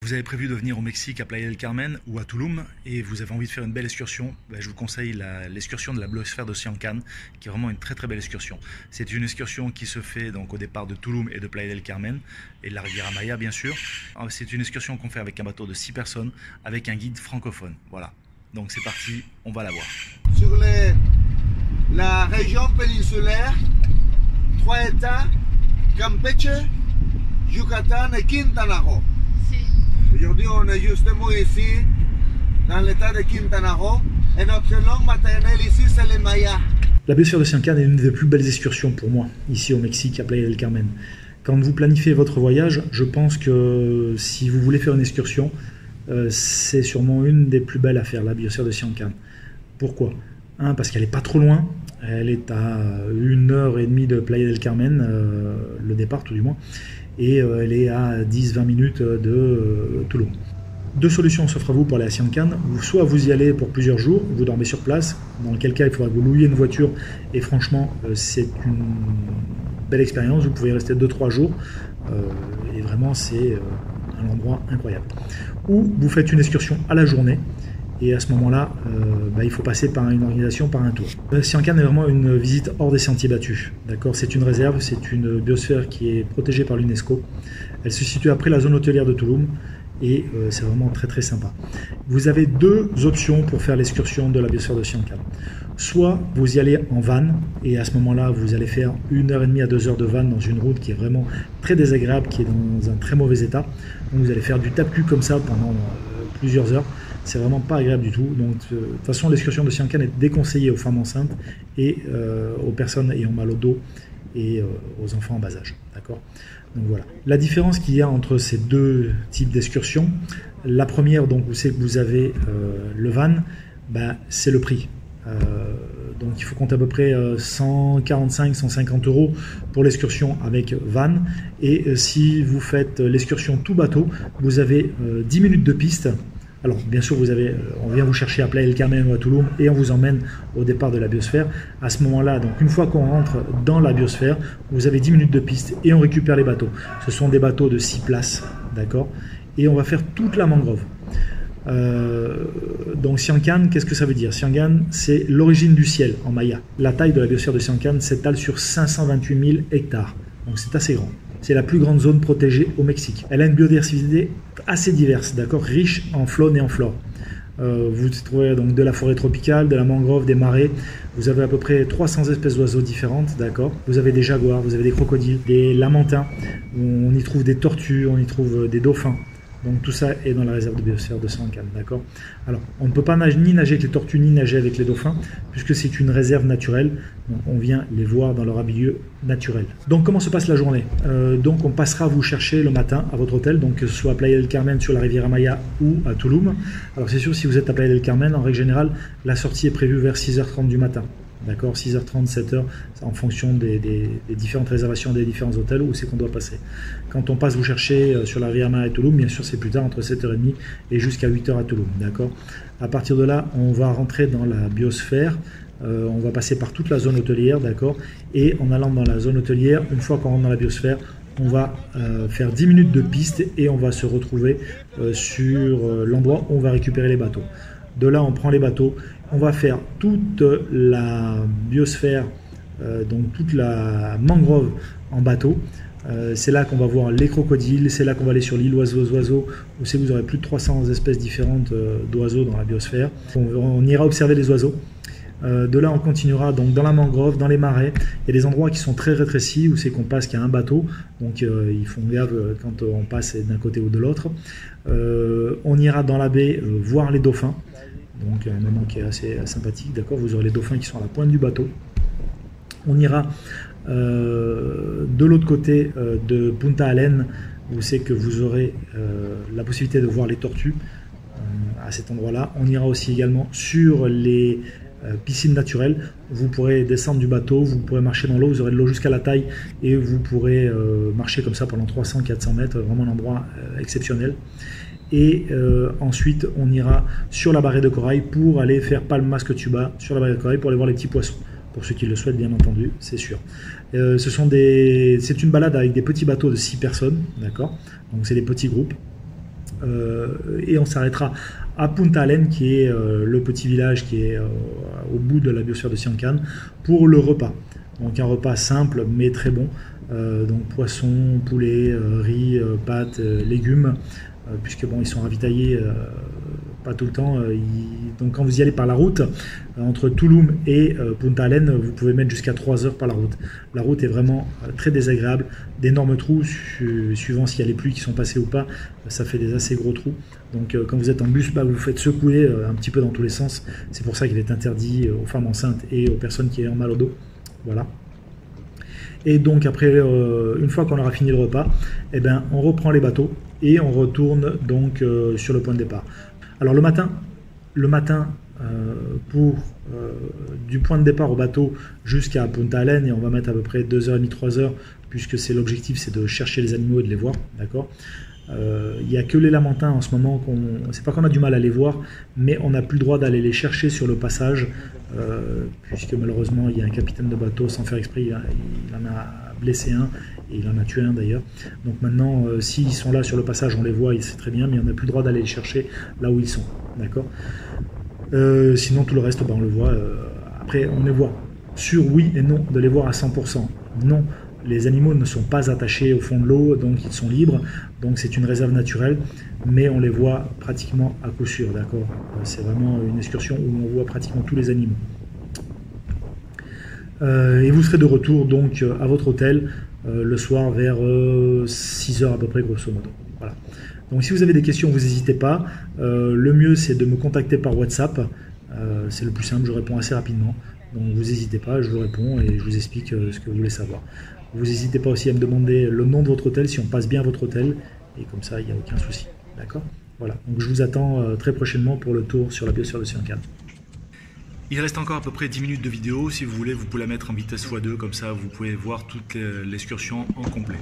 Vous avez prévu de venir au Mexique à Playa del Carmen ou à Tulum et vous avez envie de faire une belle excursion, je vous conseille l'excursion de la biosphère de Siancan, qui est vraiment une très belle excursion. C'est une excursion qui se fait donc au départ de Tulum et de Playa del Carmen et de la Riviera Maya bien sûr. C'est une excursion qu'on fait avec un bateau de 6 personnes avec un guide francophone. Voilà, donc c'est parti, on va la voir. Sur la région péninsulaire, 3 États, Campeche, Yucatán et Quintana Roo. Aujourd'hui, on est justement ici, dans l'état de Quintana Roo, et notre langue maternelle ici, c'est le maya. La biosphère de Siancan est une des plus belles excursions pour moi, ici au Mexique, à Playa del Carmen. Quand vous planifiez votre voyage, je pense que si vous voulez faire une excursion, c'est sûrement une des plus belles à faire, la biosphère de Siancan. Pourquoi ? Parce qu'elle n'est pas trop loin, elle est à 1h30 de Playa del Carmen, le départ tout du moins, et elle est à 10-20 minutes de Tulum. Deux solutions s'offrent à vous pour aller à Siancan. Soit vous y allez pour plusieurs jours, vous dormez sur place, dans quel cas il faudra que vous louiez une voiture, et franchement c'est une belle expérience, vous pouvez y rester 2-3 jours, et vraiment c'est un endroit incroyable. Ou vous faites une excursion à la journée, et à ce moment-là, il faut passer par une organisation, par un tour. Siancan est vraiment une visite hors des sentiers battus. D'accord, c'est une réserve, c'est une biosphère qui est protégée par l'UNESCO. Elle se situe après la zone hôtelière de Tulum et c'est vraiment très sympa. Vous avez deux options pour faire l'excursion de la biosphère de Siancan. Soit vous y allez en van et à ce moment-là, vous allez faire 1h30 à 2h de van dans une route qui est vraiment très désagréable, qui est dans un très mauvais état. Donc vous allez faire du tape-cul comme ça pendant plusieurs heures. C'est vraiment pas agréable du tout. Donc, de toute façon, l'excursion de Siancan est déconseillée aux femmes enceintes et aux personnes ayant mal au dos et aux enfants en bas âge. D'accord ? Donc voilà. La différence qu'il y a entre ces deux types d'excursions, la première, donc, c'est que vous avez le van, c'est le prix. Donc il faut compter à peu près 145-150 € pour l'excursion avec van. Et si vous faites l'excursion tout bateau, vous avez 10 minutes de piste. Alors bien sûr, on vient vous chercher à Playa del Carmen ou à Tulum et on vous emmène au départ de la biosphère. À ce moment-là, donc une fois qu'on rentre dans la biosphère, vous avez 10 minutes de piste et on récupère les bateaux. Ce sont des bateaux de 6 places, d'accord ? Et on va faire toute la mangrove. Donc Siancan, qu'est-ce que ça veut dire ? Siancan, c'est l'origine du ciel en maya. La taille de la biosphère de Siancan s'étale sur 528 000 hectares. Donc c'est assez grand. C'est la plus grande zone protégée au Mexique. Elle a une biodiversité assez diverse, d'accord, riche en faune et en flore. Vous trouvez donc de la forêt tropicale, de la mangrove, des marais. Vous avez à peu près 300 espèces d'oiseaux différentes, d'accord. Vous avez des jaguars, vous avez des crocodiles, des lamantins. On y trouve des tortues, on y trouve des dauphins. Donc tout ça est dans la réserve de biosphère de Siancan, d'accord. Alors, on ne peut pas ni nager avec les tortues, ni nager avec les dauphins, puisque c'est une réserve naturelle. Donc on vient les voir dans leur milieu naturel. Donc comment se passe la journée ? Donc on passera vous chercher le matin à votre hôtel, donc que ce soit à Playa del Carmen sur la Riviera Maya ou à Tulum. Alors c'est sûr, si vous êtes à Playa del Carmen, en règle générale, la sortie est prévue vers 6h30 du matin. D'accord, 6h30, 7h, en fonction des différentes réservations des différents hôtels où c'est qu'on doit passer. Quand on passe vous chercher sur la Riviera Maya et Tulum, bien sûr c'est plus tard, entre 7h30 et jusqu'à 8h à Tulum. D'accord. À partir de là, on va rentrer dans la biosphère, on va passer par toute la zone hôtelière, d'accord. Et en allant dans la zone hôtelière, une fois qu'on rentre dans la biosphère, on va faire 10 minutes de piste et on va se retrouver sur l'endroit où on va récupérer les bateaux. De là, on prend les bateaux, on va faire toute la biosphère, donc toute la mangrove en bateau. C'est là qu'on va voir les crocodiles, c'est là qu'on va aller sur l'île aux oiseaux, où c'est que vous aurez plus de 300 espèces différentes d'oiseaux dans la biosphère. On ira observer les oiseaux. De là, on continuera donc dans la mangrove, dans les marais. Il y a des endroits qui sont très rétrécis où c'est qu'on passe qu'il y a un bateau, donc ils font gaffe quand on passe d'un côté ou de l'autre. On ira dans la baie voir les dauphins, donc un moment qui est assez sympathique, d'accord. Vous aurez les dauphins qui sont à la pointe du bateau. On ira de l'autre côté de Punta Alén, où c'est que vous aurez la possibilité de voir les tortues à cet endroit-là. On ira aussi également sur les piscine naturelle, vous pourrez descendre du bateau, vous pourrez marcher dans l'eau, vous aurez de l'eau jusqu'à la taille et vous pourrez marcher comme ça pendant 300-400 mètres, vraiment un endroit exceptionnel. Et ensuite on ira sur la barrière de corail pour aller faire Palmas Cotuba sur la barrière de corail pour aller voir les petits poissons, pour ceux qui le souhaitent bien entendu, c'est sûr. C'est une balade avec des petits bateaux de 6 personnes, d'accord, donc c'est des petits groupes. et on s'arrêtera à Punta Alen, qui est le petit village qui est au bout de la biosphère de Siankan, pour le repas. Donc un repas simple mais très bon. Donc poisson, poulet, riz, pâtes, légumes, puisque bon, ils sont ravitaillés pas tout le temps. Donc quand vous y allez par la route, entre Tulum et Punta Alen, vous pouvez mettre jusqu'à 3 heures par la route. La route est vraiment très désagréable, d'énormes trous, suivant s'il y a les pluies qui sont passées ou pas, ça fait des assez gros trous. Donc quand vous êtes en bus, vous vous faites secouer un petit peu dans tous les sens. C'est pour ça qu'il est interdit aux femmes enceintes et aux personnes qui ont mal au dos. Voilà. Et donc après, une fois qu'on aura fini le repas, eh ben, on reprend les bateaux et on retourne donc sur le point de départ. Alors le matin du point de départ au bateau jusqu'à Punta Alen, et on va mettre à peu près 2h30, 3h, puisque c'est l'objectif, c'est de chercher les animaux et de les voir, d'accord. Il n'y a que les lamantins en ce moment, c'est pas qu'on a du mal à les voir, mais on n'a plus le droit d'aller les chercher sur le passage, puisque malheureusement il y a un capitaine de bateau, sans faire exprès, il en a blessé un, et il en a tué un d'ailleurs. Donc maintenant, s'ils sont là sur le passage, on les voit, c'est très bien, mais on n'a plus le droit d'aller les chercher là où ils sont, d'accord. Sinon tout le reste, on le voit. Après, on les voit sur oui et non, de les voir à 100%. Non, les animaux ne sont pas attachés au fond de l'eau, donc ils sont libres, donc c'est une réserve naturelle, mais on les voit pratiquement à coup sûr, d'accord. C'est vraiment une excursion où on voit pratiquement tous les animaux. Et vous serez de retour donc à votre hôtel le soir vers 6h à peu près, grosso modo. Voilà. Donc si vous avez des questions, vous n'hésitez pas. Le mieux, c'est de me contacter par WhatsApp. C'est le plus simple, je réponds assez rapidement. Donc vous n'hésitez pas, je vous réponds et je vous explique ce que vous voulez savoir. Vous n'hésitez pas aussi à me demander le nom de votre hôtel, si on passe bien votre hôtel, et comme ça, il n'y a aucun souci. D'accord? Voilà, donc je vous attends très prochainement pour le tour sur la biosphère de Siankan. Il reste encore à peu près 10 minutes de vidéo. Si vous voulez, vous pouvez la mettre en vitesse x2, comme ça vous pouvez voir toute l'excursion en complet.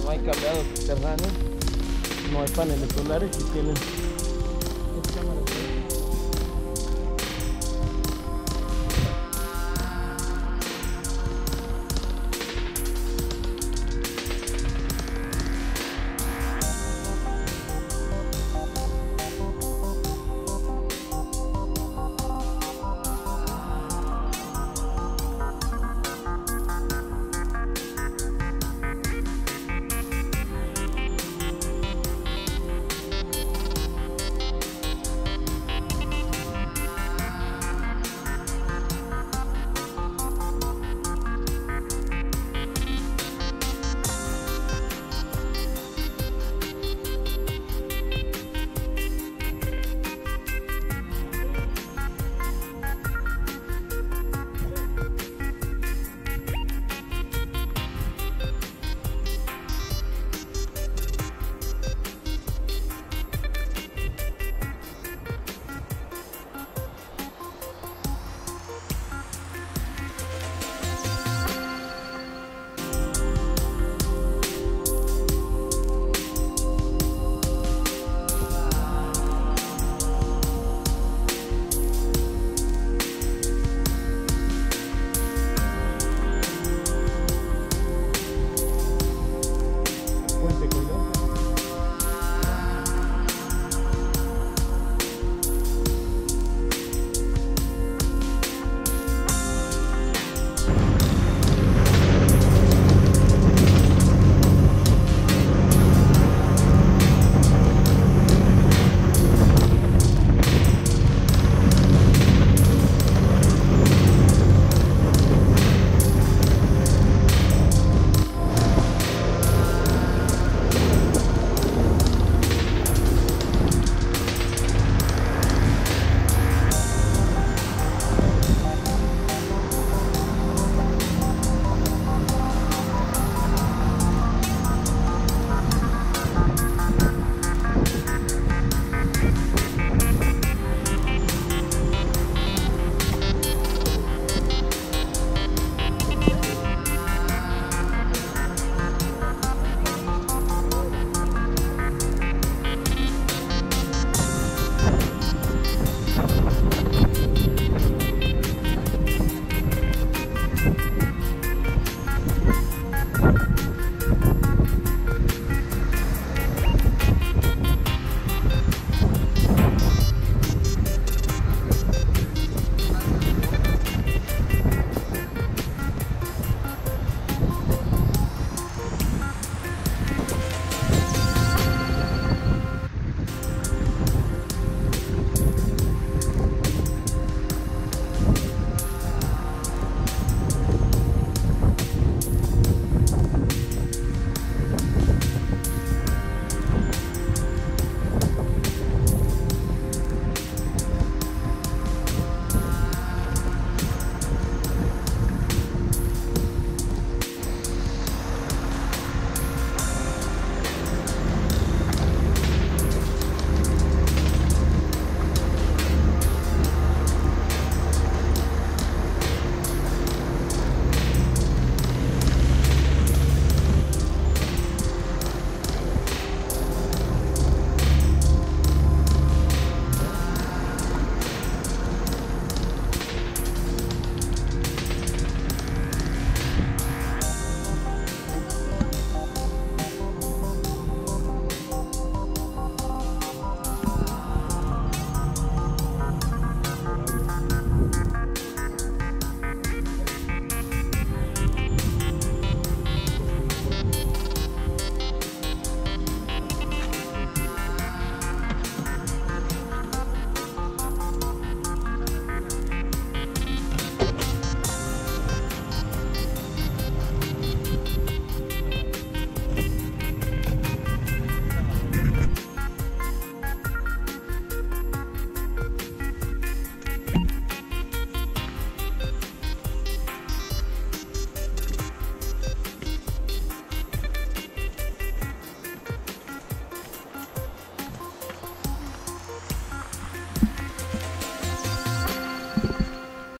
no hay cableado subterráneo, no hay paneles solares y tienen cámaras.